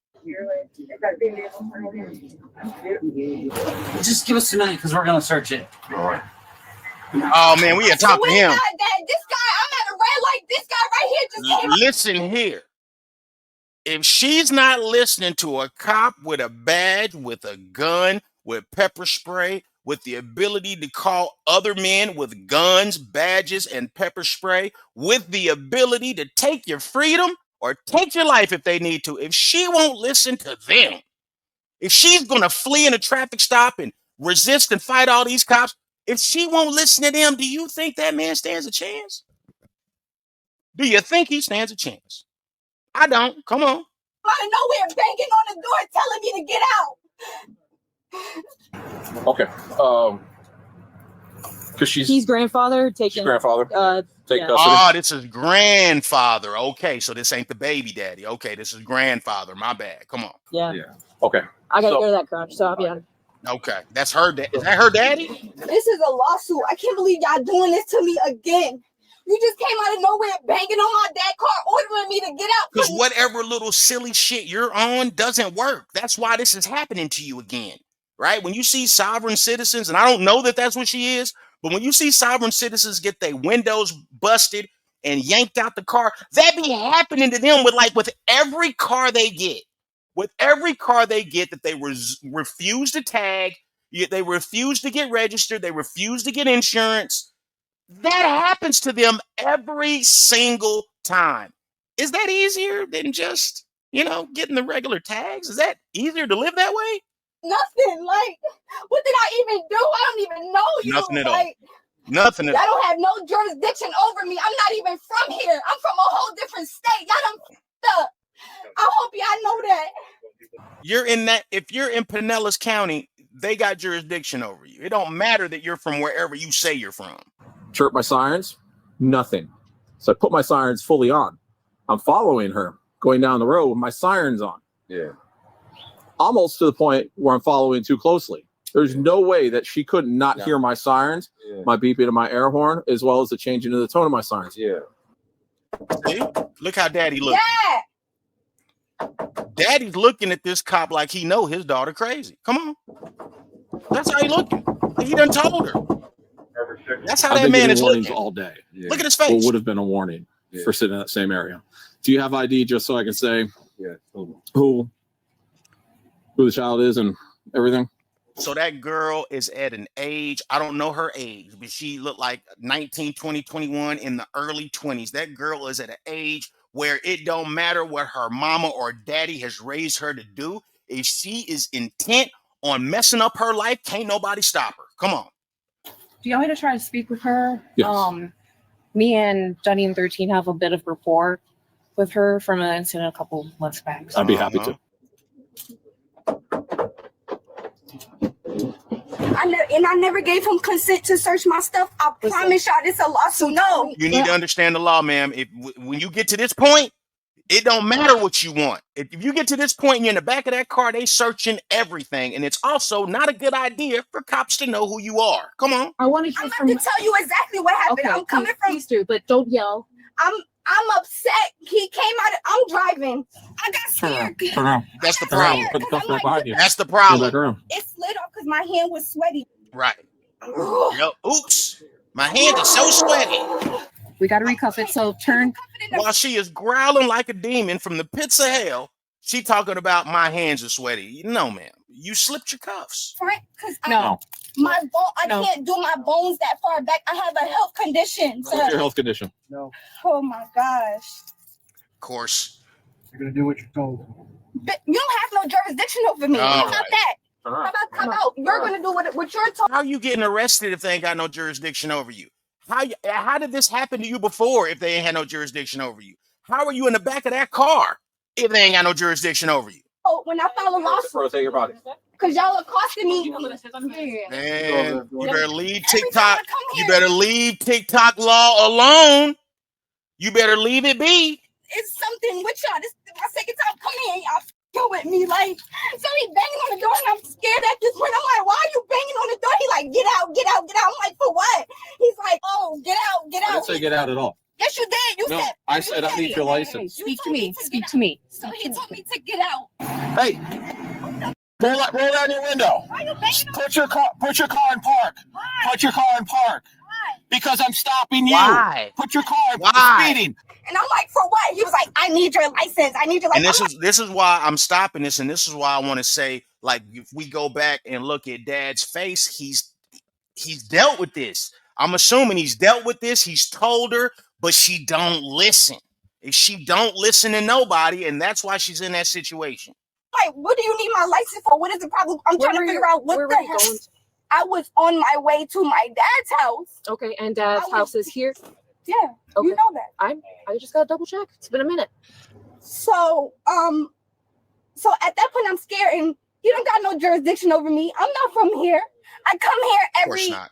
Just give us tonight because we're gonna search it. Oh man, we had talked to him. This guy, I'm at a red light. This guy right here just came. Listen here. If she's not listening to a cop with a badge, with a gun, with pepper spray, with the ability to call other men with guns, badges, and pepper spray, with the ability to take your freedom or take your life if they need to, if she won't listen to them, if she's going to flee in a traffic stop and resist and fight all these cops, if she won't listen to them, do you think that man stands a chance? Do you think he stands a chance? I don't. Come on. Out of nowhere, banging on the door, telling me to get out. Okay. Because He's grandfather taking. grandfather. Take yeah. custody. Oh, this is grandfather. Okay, so this ain't the baby daddy. Okay, this is grandfather. My bad. Come on. Yeah. Okay. I gotta So- go to that crunch, so I'll be on. Okay, that's her. Is that her daddy? This is a lawsuit. I can't believe y'all doing this to me again. You just came out of nowhere banging on my dad's car, ordering me to get out. Because whatever little silly shit you're on doesn't work. That's why this is happening to you again, right? When you see sovereign citizens, and I don't know that that's what she is, but when you see sovereign citizens get their windows busted and yanked out the car, that be happening to them with every car they get. With every car they get that they refuse to tag, they refuse to get registered, they refuse to get insurance. That happens to them every single time. Is that easier than just, getting the regular tags? Is that easier to live that way? Nothing. Like, what did I even do? I don't even know you. Nothing at all. Like, Nothing at y'all all. don't have no jurisdiction over me. I'm not even from here. I'm from a whole different state. Y'all done f***ed up. I hope y'all know that. If you're in Pinellas County, they got jurisdiction over you. It don't matter that you're from wherever you say you're from. Chirp my sirens, nothing. So I put my sirens fully on. I'm following her going down the road with my sirens on. Yeah. Almost to the point where I'm following too closely. There's no way that she could not hear my sirens, my beeping of my air horn, as well as the changing of the tone of my sirens. Yeah. See? Look how daddy looking. Yeah. Daddy's looking at this cop like he know his daughter crazy. Come on. That's how he looking. He done told her. That's how that man is looking all day. Yeah. Look at his What face. would have been a warning for sitting in that same area. Do you have ID just so I can say who the child is and everything? So that girl is at an age, I don't know her age, but she looked like 19, 20, 21 in the early 20s. That girl is at an age where it don't matter what her mama or daddy has raised her to do. If she is intent on messing up her life, can't nobody stop her. Come on. Do you want me to try to speak with her? Yes. Me and Johnny and 13 have a bit of rapport. with her from an incident a couple months back. I'd be happy to. I never gave him consent to search my stuff. I promise y'all, this a lawsuit. No. You need to understand the law, ma'am. When you get to this point, it don't matter what you want. If you get to this point and you're in the back of that car, they searching everything. And it's also not a good idea for cops to know who you are. Come on. I want to hear I'm from about to tell you exactly what happened. Okay, I'm coming from. please do, but don't yell. I'm upset. He came out. I'm driving. I got scared. Turn around. That's the problem. Put the cuffs back behind you. That's the Go back problem. around. It slid off because my hand was sweaty. Right. Yo, oops. My hand is so sweaty. We got to recuff it. So turn. While she is growling like a demon from the pits of hell, she talking about my hands are sweaty. No, ma'am. You slipped your cuffs. Right? Because No. my bone. I No. can't do my bones that far back. I have a health condition. What's your Sir. health condition? No, Oh my gosh. Of course. you're gonna do what you're told. But you don't have no jurisdiction over me. All How about right. that? Turn How around. about you're gonna do what you're told? How are you getting arrested if they ain't got no jurisdiction over you? How did this happen to you before if they ain't had no jurisdiction over you? How are you in the back of that car if they ain't got no jurisdiction over you? Oh, when I file a lawsuit, Rotate your body. because y'all accosting me. Man, you better leave Every TikTok. time I come You here, better leave TikTok law alone. You better leave it be. it's something with y'all. This is my second time coming here. Y'all f***ing with me. Like, so he banging on the door and I'm scared at this point. I'm like, why are you banging on the door? He like, get out, get out, get out. I'm like, for what? He's like, oh, get out, get I out. didn't say get out at all. Yes, you did. You No, said. I said I need your license. Speak to me. Speak to me. So he told me to get out. Hey, roll down your window. Why you banging on Put your car in park. Put your car in park. Because I'm stopping you. Why? Put your car in Why? speeding. And I'm like, for what? He was like, I need your license. I need your And license. this is why I'm stopping this, and this is why I want to say, like, if we go back and look at Dad's face, he's dealt with this. I'm assuming he's dealt with this. He's told her, but she don't listen. If she don't listen to nobody, and that's why she's in that situation. Like, what do you need my license for? What is the problem? I'm trying to figure out what where the were you hell. going? I was on my way to my dad's house. Okay, and Dad's I was- house is here. Yeah, Okay. you know that. I just gotta double check. It's been a minute. So at that point I'm scared and you don't got no jurisdiction over me. I'm not from here. I come here Of course every not.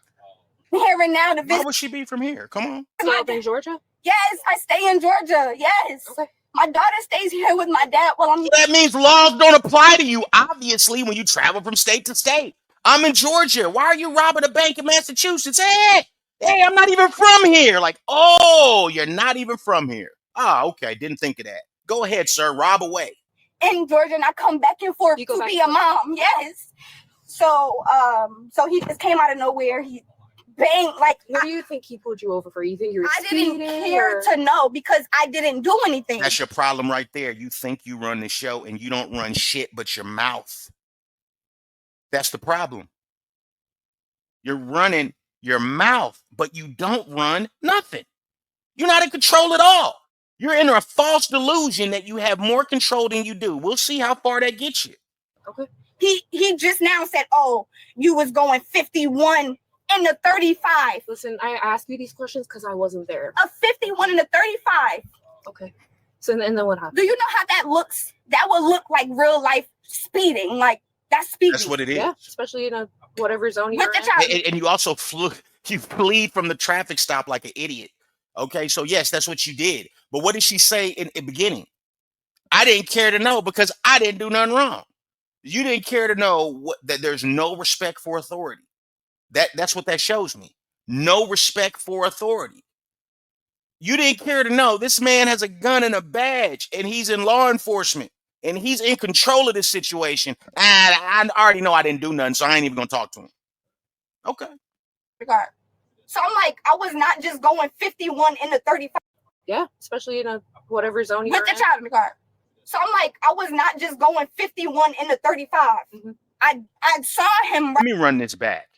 here and now to Why visit would she be from here? Come on. Still up in Georgia? Yes, I stay in Georgia. Yes. Okay. My daughter stays here with my dad while I'm That means laws don't apply to you, obviously, when you travel from state to state. I'm in Georgia. Why are you robbing a bank in Massachusetts? Hey, I'm not even from here. Like, oh, you're not even from here. Ah, okay. Didn't think of that. Go ahead, sir. Rob away. in Georgia and I come back and forth You go to back be and a mom. Yes. So he just came out of nowhere. He banged like What do you think he pulled you over for? You think you're I didn't speeding care or- to know because I didn't do anything. That's your problem right there. You think you run the show and you don't run shit but your mouth. That's the problem. You're running your mouth, but you don't run nothing. You're not in control at all. You're in a false delusion that you have more control than you do. We'll see how far that gets you. Okay. He just now said, "Oh, you was going 51 in the 35." Listen, I asked you these questions because I wasn't there. A 51 in the 35. Okay. So and then what happened? Do you know how that looks? That would look like real life speeding. Like that's speeding. That's what it is. Yeah, especially in a whatever zone you're With the in. child. And you also you fleed from the traffic stop like an idiot. Okay, so yes, that's what you did. But what did she say in the beginning? I didn't care to know because I didn't do nothing wrong. You didn't care to know that there's no respect for authority. That's what that shows me. No respect for authority. You didn't care to know this man has a gun and a badge and he's in law enforcement and he's in control of this situation. And I already know I didn't do nothing, so I ain't even gonna talk to him. Okay. Regard. So I'm like, I was not just going 51 in the 35 Yeah, especially in a whatever zone you're with the in. child in the car. So I'm like, I was not just going 51 in the 35. Mm-hmm. I saw him. Let me run this back.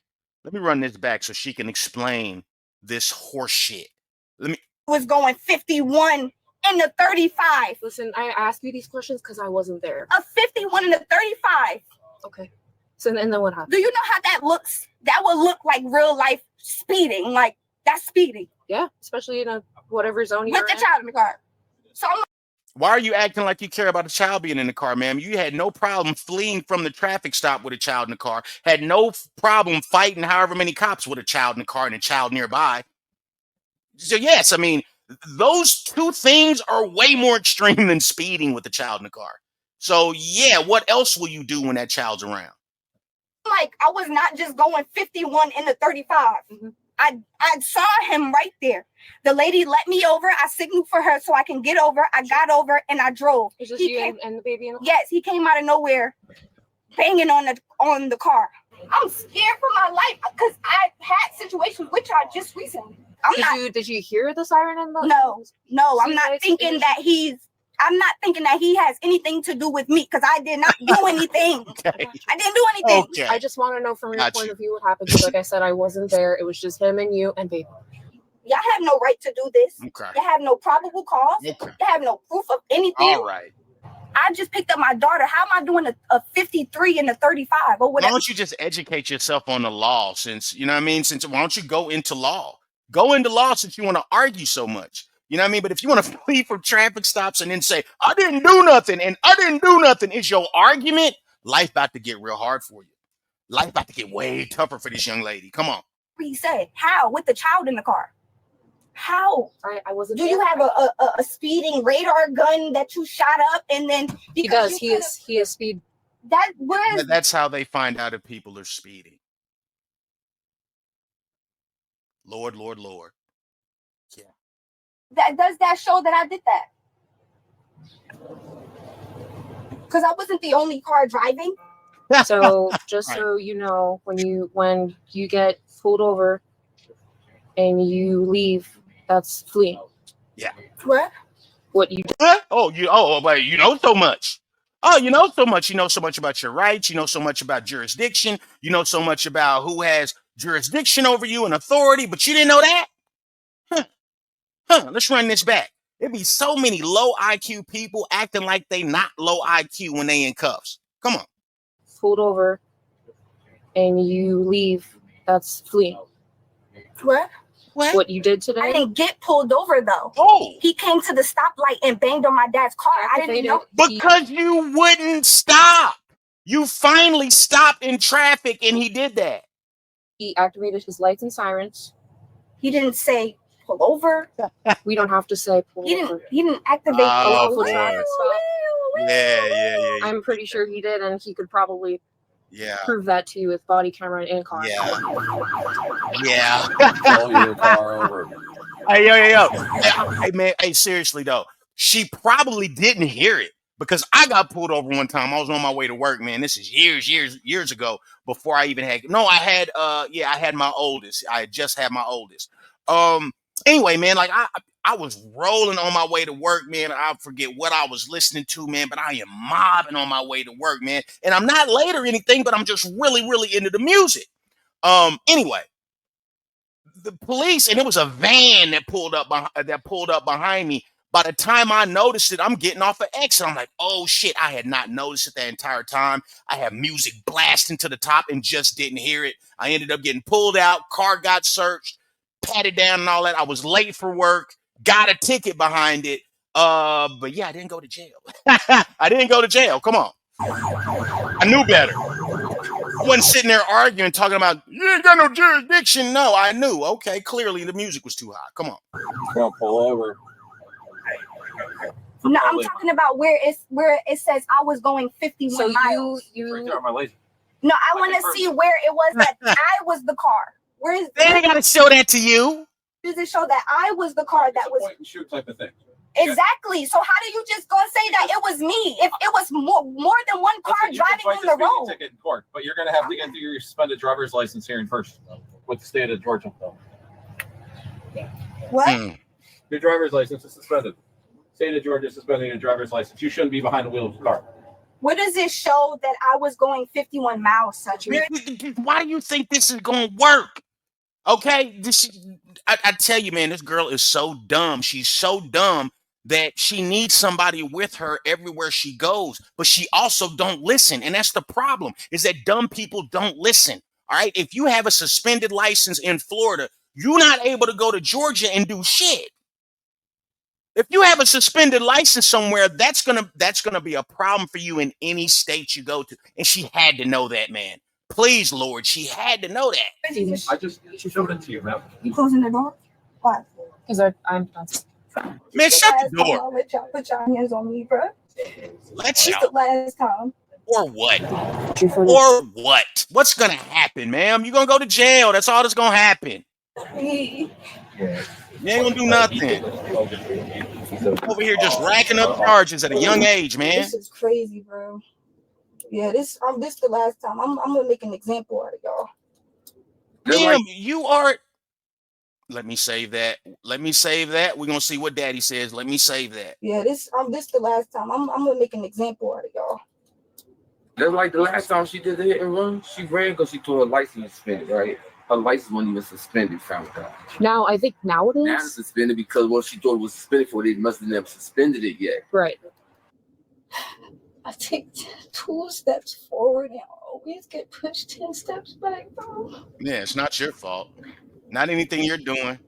Let me run this back so she can explain this horse shit. Was going 51 in the 35. Listen, I asked you these questions because I wasn't there. A 51 in the 35. Okay. So and then what happened? Do you know how that looks? That would look like real life speeding. Like that's speeding Yeah, especially in a whatever zone you're with the in. child in the car. So I'm Why are you acting like you care about a child being in the car, ma'am? You had no problem fleeing from the traffic stop with a child in the car. Had no problem fighting however many cops with a child in the car and a child nearby. So yes, I mean, those two things are way more extreme than speeding with a child in the car. So yeah, what else will you do when that child's around? Like, I was not just going 51 in the 35. I saw him right there. The lady let me over. I signaled for her so I can get over. I got over and I drove. It's just you and the baby in the car? Yes, he came out of nowhere, banging on the car. I'm scared for my life because I had situations with y'all just recently. Did you hear the siren in the? No, I'm not thinking that he has anything to do with me because I did not do anything. Okay. I didn't do anything. Okay. I just want to know from your point of view what happened. Because like I said, I wasn't there. It was just him and you and baby. Y'all have no right to do this. Okay. You have no probable cause. Okay. You have no proof of anything. All right. I just picked up my daughter. How am I doing a 53 and a 35 or Why whatever? don't you just educate yourself on the law? Since you know what I mean. Since why don't you go into law? Go into law since you want to argue so much. You know what I mean? But if you want to flee from traffic stops and then say, I didn't do nothing and I didn't do nothing is your argument, life about to get real hard for you. Life about to get way tougher for this young lady. Come on. He said, how? With the child in the car. How? I wasn't. Do you have a speeding radar gun that you shot up and then He does. He is speed. That was That's how they find out if people are speeding. Lord. Yeah. does that show that I did that? Because I wasn't the only car driving. So just so you know, when you get pulled over and you leave, that's fleeing. Yeah. What you but you know so much. Oh, you know so much. You know so much about your rights. You know so much about jurisdiction. You know so much about who has jurisdiction over you and authority, but you didn't know that? Let's run this back. There'd be so many low IQ people acting like they not low IQ when they in cuffs. Come on. pulled over and you leave, that's fleeing. What you did today? I didn't get pulled over though. Oh. He came to the stoplight and banged on my dad's car. I didn't know. Because you wouldn't stop. You finally stopped in traffic and he did that. He activated his lights and sirens. He didn't say pull over. We don't have to say pull over. He didn't activate Oh, pull over. man. Yeah. I'm pretty sure he did, and he could probably Yeah. prove that to you with body camera and car. Yeah. Pull your car over. Hey, yo. Hey, man. Hey, seriously, though. She probably didn't hear it because I got pulled over one time. I was on my way to work, man. This is years ago before I even had. No, I had my oldest. I had just had my oldest. Anyway, man, like I was rolling on my way to work, man. I forget what I was listening to, man, but I am mobbing on my way to work, man. And I'm not late or anything, but I'm just really, really into the music. Anyway, the police, and it was a van that pulled up behind me. By the time I noticed it, I'm getting off an exit. I'm like, oh shit, I had not noticed it the entire time. I had music blasting to the top and just didn't hear it. I ended up getting pulled out, car got searched, patted down and all that. I was late for work, got a ticket behind it. But yeah, I didn't go to jail. I didn't go to jail. Come on. I knew better. I wasn't sitting there arguing, talking about, you ain't got no jurisdiction. No, I knew. Okay, clearly the music was too high. Come on. Don't pull over. No, I'm talking about where it says I was going 51 So miles. you my license. No, I want to see where it was that I was the car. Where is? They ain't gotta show that to you. Does it show that I was the car that was? Point and shoot type of thing. Exactly. So how do you just go and say that it was me? If it was more than one car Listen, you can driving fight on the the speeding road. ticket in court, but you're going to have to get your suspended driver's license hearing first with the state of Georgia. What? Your driver's license is suspended. State of Georgia suspending your driver's license. You shouldn't be behind the wheel of the car. What does it show that I was going 51 miles? Such? Why do you think this is gonna work? Okay, I tell you, man, this girl is so dumb. She's so dumb that she needs somebody with her everywhere she goes, but she also don't listen. And that's the problem, is that dumb people don't listen. All right, if you have a suspended license in Florida, you're not able to go to Georgia and do shit. If you have a suspended license somewhere, that's gonna be a problem for you in any state you go to. And she had to know that, man. Please, Lord, she had to know that. She showed it to you, man. You closing the door? Why? Because I'm Man, shut the door. I'll let y'all put y'all hands on me, bro. Let's This the last time. Or what? Or what? What's gonna happen, ma'am? You're gonna go to jail. That's all that's gonna happen. You ain't gonna do nothing. Over here just racking up charges at a young age, man. This is crazy, bro. Yeah, this the last time. I'm gonna make an example out of y'all. Ma'am, you are. Let me save that. Let me save that. We're gonna see what Daddy says. Let me save that. Yeah, this the last time. I'm gonna make an example out of y'all. That's like the last time she did the hit and run. She ran because she threw her license suspended, right? Her license wasn't even suspended, found out. Now, I think now it is. Now it's suspended because what she thought it was suspended for, they must have never suspended it yet. Right. I take 2 steps forward and always get pushed 10 steps back, bro. Yeah, it's not your fault. Not anything you're doing.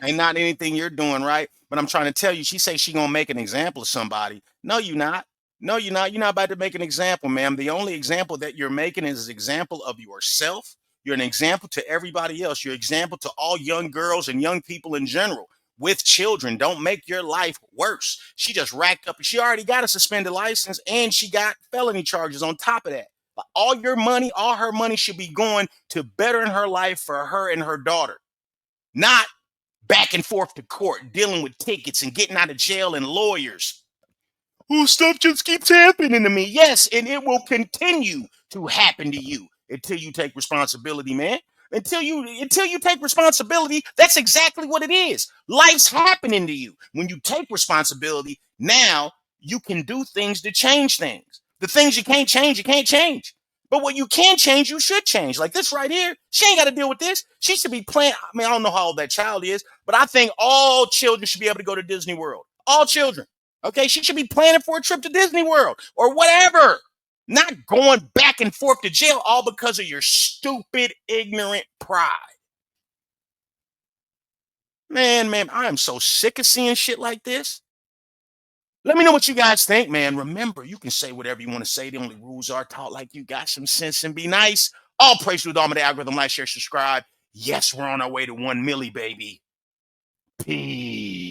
Ain't not anything you're doing, right? But I'm trying to tell you, she say she gonna make an example of somebody. No, you're not. No, you're not. You're not about to make an example, ma'am. The only example that you're making is an example of yourself. You're an example to everybody else. You're an example to all young girls and young people in general with children. Don't make your life worse. She just racked up. She already got a suspended license and she got felony charges on top of that. But all your money, all her money should be going to bettering her life for her and her daughter, not back and forth to court, dealing with tickets and getting out of jail and lawyers. Oh, stuff just keeps happening to me. Yes, and it will continue to happen to you until you take responsibility, man. Until you take responsibility, that's exactly what it is. Life's happening to you. When you take responsibility, now you can do things to change things. The things you can't change, you can't change. But what you can change, you should change. Like this right here, she ain't got to deal with this. She should be playing. I mean, I don't know how old that child is, but I think all children should be able to go to Disney World. All children. Okay, she should be planning for a trip to Disney World or whatever. Not going back and forth to jail all because of your stupid, ignorant pride. Man, I am so sick of seeing shit like this. Let me know what you guys think, man. Remember, you can say whatever you want to say. The only rules are taught like you got some sense and be nice. All praise to the Dharma, the algorithm. Like, share, subscribe. Yes, we're on our way to 1 milli, baby. Peace.